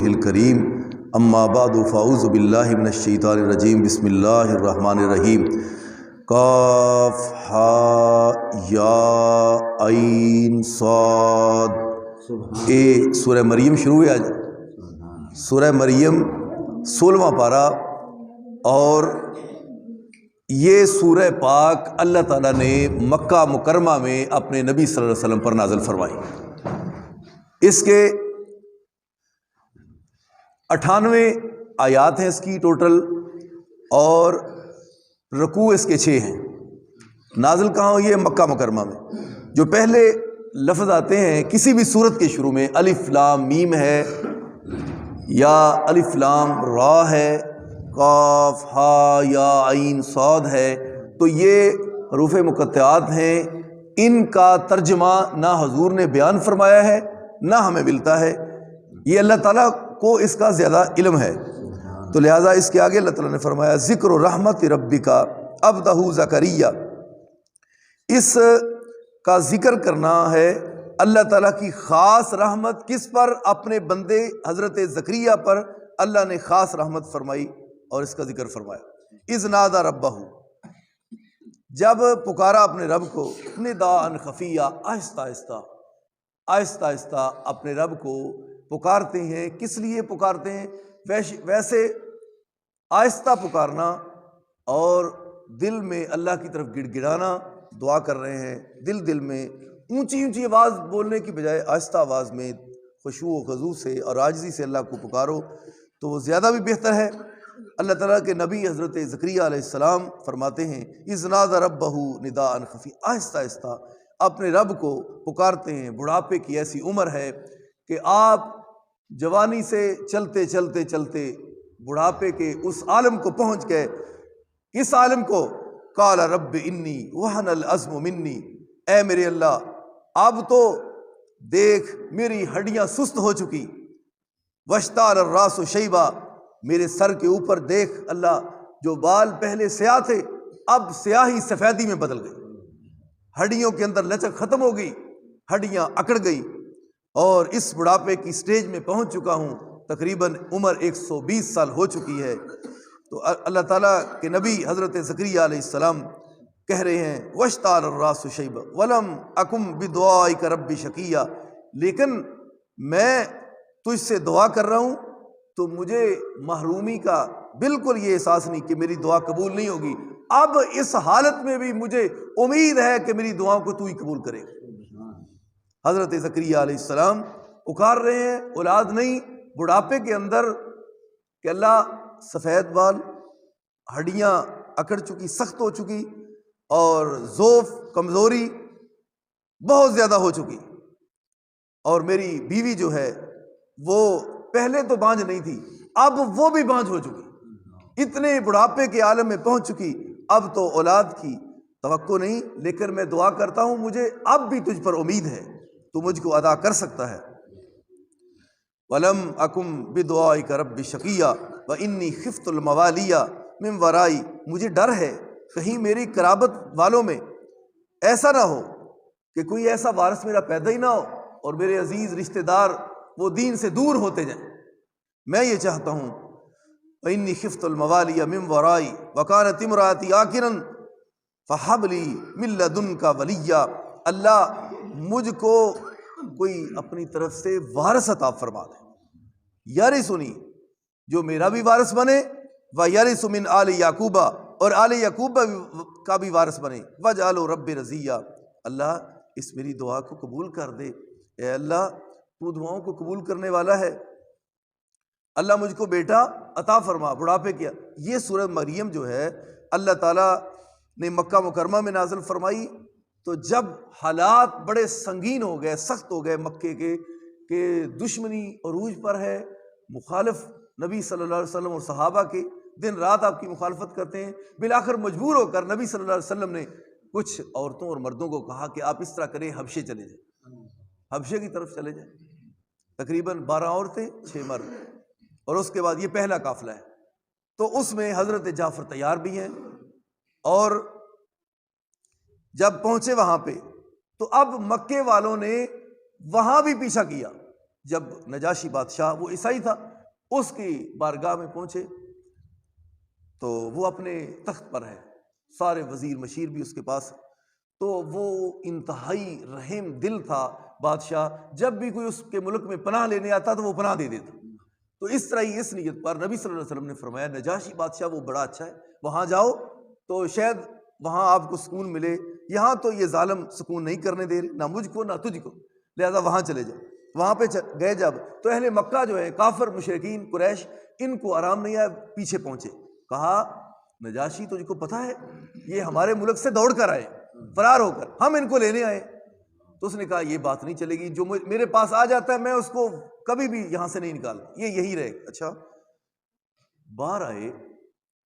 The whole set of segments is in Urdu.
الکریم اما بعد فاعوذ باللہ من الشیطان الرجیم بسم اللہ الرحمن الرحیم قاف ہا یا عین صاد۔ سورہ مریم شروع ہے آج۔ سورہ مریم 16واں پارہ، اور یہ سورہ پاک اللہ تعالیٰ نے مکہ مکرمہ میں اپنے نبی صلی اللہ علیہ وسلم پر نازل فرمائی۔ اس کے 98 آیات ہیں اس کی ٹوٹل، اور رکوع اس کے 6 ہیں۔ نازل کہاں ہوئی ہے؟ مکہ مکرمہ میں۔ جو پہلے لفظ آتے ہیں کسی بھی سورت کے شروع میں، الف لام میم ہے یا الف لام را ہے، قاف ہا یا عین صاد ہے، تو یہ حروف مقطعات ہیں۔ ان کا ترجمہ نہ حضور نے بیان فرمایا ہے نہ ہمیں ملتا ہے، یہ اللہ تعالیٰ کو اس کا زیادہ علم ہے۔ تو لہٰذا اس کے آگے اللہ تعالیٰ نے فرمایا ذکر رحمت ربک عبدہ زکریا، اس کا ذکر کرنا ہے اللہ تعالیٰ کی خاص رحمت کس پر؟ اپنے بندے حضرت زکریا پر اللہ نے خاص رحمت فرمائی اور اس کا ذکر فرمایا۔ اذ نادى ربہ، جب پکارا اپنے رب کو، نداء خفیہ، آہستہ آہستہ آہستہ آہستہ اپنے رب کو پکارتے ہیں۔ کس لیے پکارتے ہیں؟ ویسے آہستہ پکارنا اور دل میں اللہ کی طرف گڑ گڑانا، دعا کر رہے ہیں دل دل میں، اونچی اونچی آواز بولنے کی بجائے آہستہ آواز میں خشوع و خضوع سے اور عاجزی سے اللہ کو پکارو تو وہ زیادہ بھی بہتر ہے۔ اللہ تعالیٰ کے نبی حضرت زکریا علیہ السلام فرماتے ہیں اذ نادى ربہ نداء خفی، آہستہ آہستہ اپنے رب کو پکارتے ہیں۔ بڑھاپے کی ایسی عمر ہے کہ آپ جوانی سے چلتے چلتے چلتے بڑھاپے کے اس عالم کو پہنچ گئے۔ کس عالم کو؟ قال رب انی وہن العظم منی، اے میرے اللہ اب تو دیکھ میری ہڈیاں سست ہو چکی، واشتعل الراس شیبا، میرے سر کے اوپر دیکھ اللہ جو بال پہلے سیاہ تھے اب سیاہی سفیدی میں بدل گئی، ہڈیوں کے اندر لچک ختم ہو گئی، ہڈیاں اکڑ گئی، اور اس بڑھاپے کی سٹیج میں پہنچ چکا ہوں، تقریباً عمر 120 سال ہو چکی ہے۔ تو اللہ تعالیٰ کے نبی حضرت زکریا علیہ السلام کہہ رہے ہیں واشتعل الراس شیبا ولم اکم بدعائک رب شقیا، لیکن میں تجھ سے دعا کر رہا ہوں تو مجھے محرومی کا بالکل یہ احساس نہیں کہ میری دعا قبول نہیں ہوگی۔ اب اس حالت میں بھی مجھے امید ہے کہ میری دعاؤں کو تو ہی قبول کرے گا۔ حضرت زکریا علیہ السلام پکار رہے ہیں، اولاد نہیں، بڑھاپے کے اندر کہ اللہ سفید بال، ہڈیاں اکڑ چکی، سخت ہو چکی، اور ضعف کمزوری بہت زیادہ ہو چکی، اور میری بیوی جو ہے وہ پہلے تو بانجھ نہیں تھی اب وہ بھی بانجھ ہو چکی، اتنے بڑھاپے کے عالم میں پہنچ چکی، اب تو اولاد کی توقع نہیں، لیکن میں دعا کرتا ہوں مجھے اب بھی تجھ پر امید ہے، تو مجھ کو عطا کر سکتا ہے۔ وَلَمْ أَكُمْ بِدُعَائِكَ رَبِّ شَقِيًّا وَإِنِّي خِفْتُ الْمَوَالِيَ مِنْ وَرَائِي، مجھے ڈر ہے کہیں میری قرابت والوں میں ایسا نہ ہو کہ کوئی ایسا وارث میرا پیدا ہی نہ ہو اور میرے عزیز رشتہ دار وہ دین سے دور ہوتے جائیں، میں یہ چاہتا ہوں۔ وَإِنِّي خِفْتُ الْمَوَالِيَ مِنْ وَرَائِي وَكَانَتِ امْرَأَتِي عَاقِرًا فَهَبْ لِي مِن لَّدُنْكَ وَلِيًّا، اللہ مجھ کو کوئی اپنی طرف سے وارث عطا فرما دے، یرثنی، جو میرا بھی وارث بنے، وَيَرِثُ مِنْ آلِ یعقوبہ، اور آل یعقوب کا بھی وارث بنے، وَاجْعَلْهُ رَبِّ رَضِیًّا، اللہ اس میری دعا کو قبول کر دے، اے اللہ تو دعاؤں کو قبول کرنے والا ہے، اللہ مجھ کو بیٹا عطا فرما۔ بڑھاپے کیا یہ سورہ مریم جو ہے اللہ تعالیٰ نے مکہ مکرمہ میں نازل فرمائی، تو جب حالات بڑے سنگین ہو گئے، سخت ہو گئے مکے کے، کہ دشمنی عروج پر ہے، مخالف نبی صلی اللہ علیہ وسلم اور صحابہ کے دن رات آپ کی مخالفت کرتے ہیں، بالآخر مجبور ہو کر نبی صلی اللہ علیہ وسلم نے کچھ عورتوں اور مردوں کو کہا کہ آپ اس طرح کریں، حبشے چلے جائیں، حبشے کی طرف چلے جائیں، تقریباً 12 عورتیں 6 مرد، اور اس کے بعد یہ پہلا قافلہ ہے، تو اس میں حضرت جعفر تیار بھی ہیں، اور جب پہنچے وہاں پہ تو اب مکے والوں نے وہاں بھی پیچھا کیا، جب نجاشی بادشاہ وہ عیسائی تھا، اس کی بارگاہ میں پہنچے تو وہ اپنے تخت پر ہے، سارے وزیر مشیر بھی اس کے پاس، تو وہ انتہائی رحم دل تھا بادشاہ، جب بھی کوئی اس کے ملک میں پناہ لینے آتا تو وہ پناہ دے دیتا۔ تو اس طرح ہی اس نیت پر نبی صلی اللہ علیہ وسلم نے فرمایا نجاشی بادشاہ وہ بڑا اچھا ہے، وہاں جاؤ تو شاید وہاں آپ کو سکون ملے، یہاں تو یہ ظالم سکون نہیں کرنے دے رہے، نہ مجھ کو نہ تجھ کو، لہذا وہاں چلے جاؤ۔ وہاں پہ گئے جب تو اہل مکہ جو ہے کافر مشرکین قریش، ان کو آرام نہیں آیا، پیچھے پہنچے، کہا نجاشی تجھ کو پتہ ہے یہ ہمارے ملک سے دوڑ کر آئے، فرار ہو کر، ہم ان کو لینے آئے۔ تو اس نے کہا یہ بات نہیں چلے گی، جو میرے پاس آ جاتا ہے میں اس کو کبھی بھی یہاں سے نہیں نکالتا، یہ یہی رہے گا۔ اچھا، باہر آئے،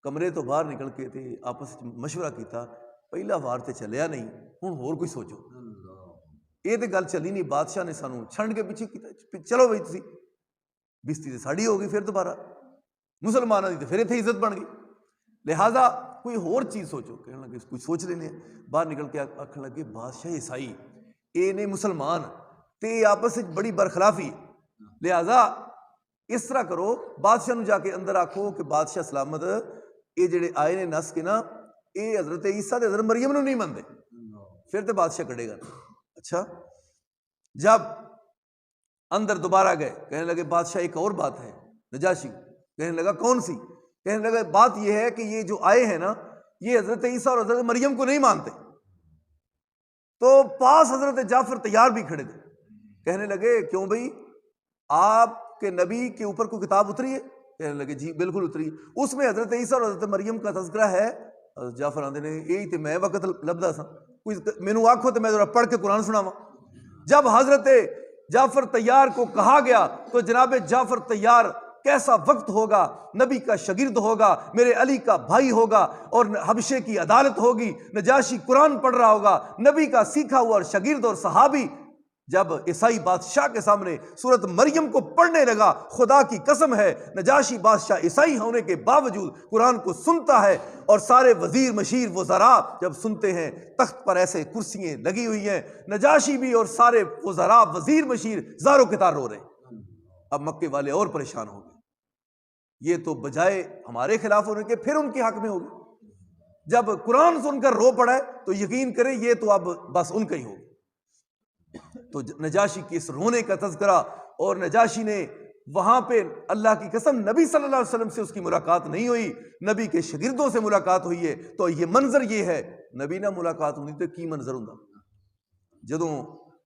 کمرے تو باہر نکل کے تھے، آپس مشورہ کیتا، پہلا وار تے چلیا نہیں، ہوں اور کوئی سوچو، یہ تو گل چلی نہیں، بادشاہ نے سانو چھنڈ کے پیچھے کیتا، چلو بھائی تسی، بستی تے ساڑی ہو گئی، پھر دوبارہ مسلمانوں کی تو پھر اتنے عزت بن گئی، لہٰذا کوئی اور چیز سوچو۔ کہنے لگے کچھ سوچ لینے، باہر نکل کے آخر لگے بادشاہ عیسائی، اے نے مسلمان تے آپس میں بڑی برخلافی، لہذا اس طرح کرو، بادشاہ نو جا کے اندر آکھو کہ بادشاہ سلامت، یہ جڑے آئے نے نس کے نا، یہ حضرت عیسیٰ تے حضرت مریم نو نہیں مندے، پھر تو بادشاہ کڑے گا۔ اچھا، جب اندر دوبارہ گئے، کہنے لگے بادشاہ ایک اور بات ہے۔ نجاشی کہنے لگا کون سی؟ کہنے لگا بات یہ ہے کہ یہ جو آئے ہیں نا، یہ حضرت عیسیٰ اور حضرت مریم کو نہیں مانتے۔ تو پاس حضرت جعفر تیار بھی کھڑے تھے، کہنے لگے کیوں بھائی، آپ کے نبی کے اوپر کوئی کتاب اتری ہے؟ کہنے لگے جی بالکل اتری ہے، اس میں حضرت عیسیٰ اور حضرت مریم کا تذکرہ ہے۔ حضرت جعفر آندے نے یہی تو میں وقت لبدا سا، کوئی مینوں آکھو تو میں ذرا پڑھ کے قرآن سناواں۔ جب حضرت جعفر تیار کو کہا گیا تو جناب جعفر تیار، کیسا وقت ہوگا، نبی کا شاگرد ہوگا، میرے علی کا بھائی ہوگا، اور حبشے کی عدالت ہوگی، نجاشی قرآن پڑھ رہا ہوگا، نبی کا سیکھا ہوا اور شاگرد اور صحابی جب عیسائی بادشاہ کے سامنے سورت مریم کو پڑھنے لگا، خدا کی قسم ہے نجاشی بادشاہ عیسائی ہونے کے باوجود قرآن کو سنتا ہے، اور سارے وزیر مشیر وزراء جب سنتے ہیں، تخت پر ایسے کرسیاں لگی ہوئی ہیں، نجاشی بھی اور سارے وزراء وزیر مشیر زاروں کتار رو رہے ہیں۔ اب مکے والے اور پریشان ہو گئے، یہ تو بجائے ہمارے خلاف ہونے کے پھر ان کے حق میں ہوگی، جب قرآن سن کر رو پڑا ہے تو یقین کریں یہ تو اب بس ان کا ہی ہوگا۔ تو نجاشی کی اس رونے کا تذکرہ، اور نجاشی نے وہاں پہ اللہ کی قسم نبی صلی اللہ علیہ وسلم سے اس کی ملاقات نہیں ہوئی، نبی کے شاگردوں سے ملاقات ہوئی ہے، تو یہ منظر یہ ہے، نبی نہ ملاقات ہوئی تو کی منظر ہوں۔ جدوں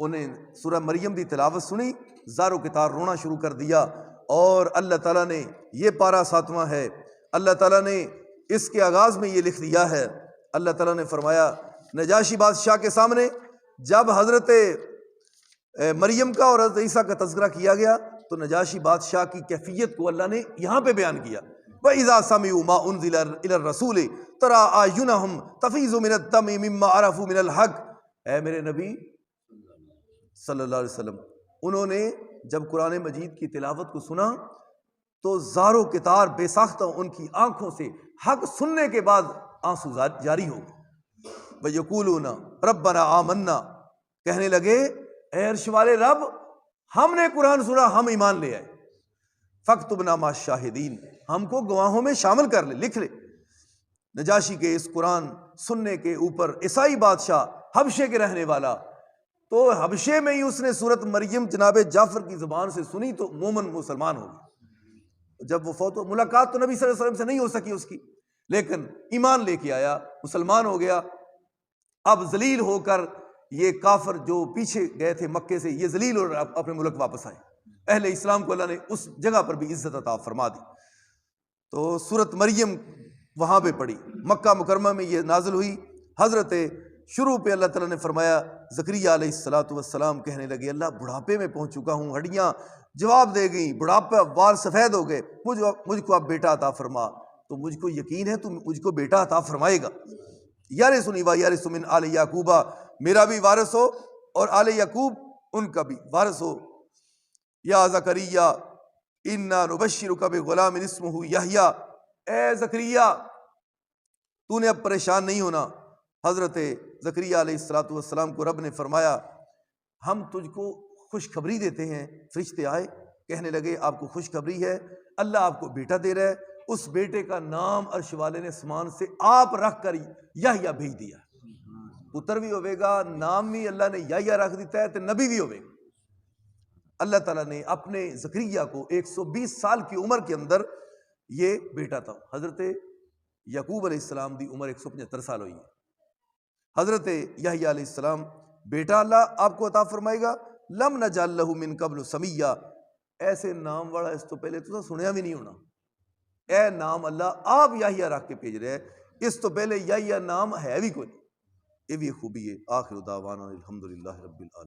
انہیں سورہ مریم دی تلاوت سنی، زاروں کے تار رونا شروع کر دیا، اور اللہ تعالیٰ نے یہ پارہ 7واں ہے، اللہ تعالیٰ نے اس کے آغاز میں یہ لکھ دیا ہے، اللہ تعالیٰ نے فرمایا نجاشی بادشاہ کے سامنے جب حضرت مریم کا اور حضرت عیسیٰ کا تذکرہ کیا گیا تو نجاشی بادشاہ کی کیفیت کو اللہ نے یہاں پہ بیان کیا، وَإِذَا سَمِعُوا مَا أُنزِلَ إِلَى الرَّسُولِ تَرَىٰ أَعْيُنَهُمْ تَفِيضُ مِنَ الدَّمْعِ مِمَّا عَرَفُوا مِنَ الْحَقِّ۔ اے میرے نبی صلی اللہ علیہ وسلم، انہوں نے جب قرآن مجید کی تلاوت کو سنا تو زاروں کے تار بے ساختہ ان کی آنکھوں سے حق سننے کے بعد آنسو جاری ہو گئے۔ وَيَقُولُونَ رَبَّنَا آمَنَّا، کہنے لگے اے عرش والے رب، ہم نے قرآن سنا، ہم ایمان لے آئے، فَاكْتُبْنَا مَعَ الشَّاهِدِينَ، ہم کو گواہوں میں شامل کر لے، لکھ لے۔ نجاشی کے اس قرآن سننے کے اوپر عیسائی بادشاہ حبشے کے رہنے والا، تو حبشے میں ہی اس نے سورت مریم جناب جعفر کی زبان سے سنی تو مومن مسلمان ہو گیا۔ جب وہ فوت ہو، ملاقات تو نبی صلی اللہ علیہ وسلم سے نہیں ہو سکی اس کی، لیکن ایمان لے کے آیا، مسلمان ہو گیا۔ اب ذلیل ہو کر یہ کافر جو پیچھے گئے تھے مکے سے، یہ ذلیل اور اپنے ملک واپس آئے، اہل اسلام کو اللہ نے اس جگہ پر بھی عزت عطا فرما دی۔ تو سورت مریم وہاں پہ پڑھی، مکہ مکرمہ میں یہ نازل ہوئی۔ حضرت شروع پہ اللہ تعالیٰ نے فرمایا، زکریا علیہ السلام کہنے لگے اللہ بڑھاپے میں پہنچ چکا ہوں، ہڈیاں جواب دے گئیں، بڑھاپا وال سفید ہو گئے، مجھ کو اب بیٹا عطا فرما۔ تو مجھ کو یقین ہے تو مجھ کو بیٹا عطا فرمائے گا، یارثنی و یارث من آل یعقوب، میرا بھی وارث ہو اور آل یعقوب ان کا بھی وارث ہو۔ یا زکریا انا نبشرک بغلام اسمہ یحییٰ، اے زکریا تو نے اب پریشان نہیں ہونا۔ حضرت زکریا علیہ السلام کو رب نے فرمایا ہم تجھ کو خوشخبری دیتے ہیں۔ فرشتے آئے، کہنے لگے آپ کو خوشخبری ہے، اللہ آپ کو بیٹا دے رہا ہے، اس بیٹے کا نام عرش والے نے آسمان سے آپ رکھ کر یحییٰ بھیج دیا، پتر بھی ہوئے گا، نام بھی اللہ نے یحییٰ رکھ دیتا ہے تو نبی بھی ہوئے گا۔ اللہ تعالیٰ نے اپنے زکریا کو 120 سال کی عمر کے اندر یہ بیٹا تھا۔ حضرت یعقوب علیہ السلام دی عمر 175 سال ہوئی ہے، حضرت یحییٰ علیہ السلام بیٹا اللہ آپ کو عطا فرمائے گا۔ لم نجعل لہ من قبل سمیہ، ایسے نام والا اس تو پہلے تو سنیا بھی نہیں ہونا، اے نام اللہ آپ یحییٰ رکھ کے بھیج رہے ہیں، اس تو پہلے یحییٰ نام ہے بھی کوئی نہیں۔ یہ بھی خوبی ہے۔ آخر دعوانا الحمدللہ رب العالمین۔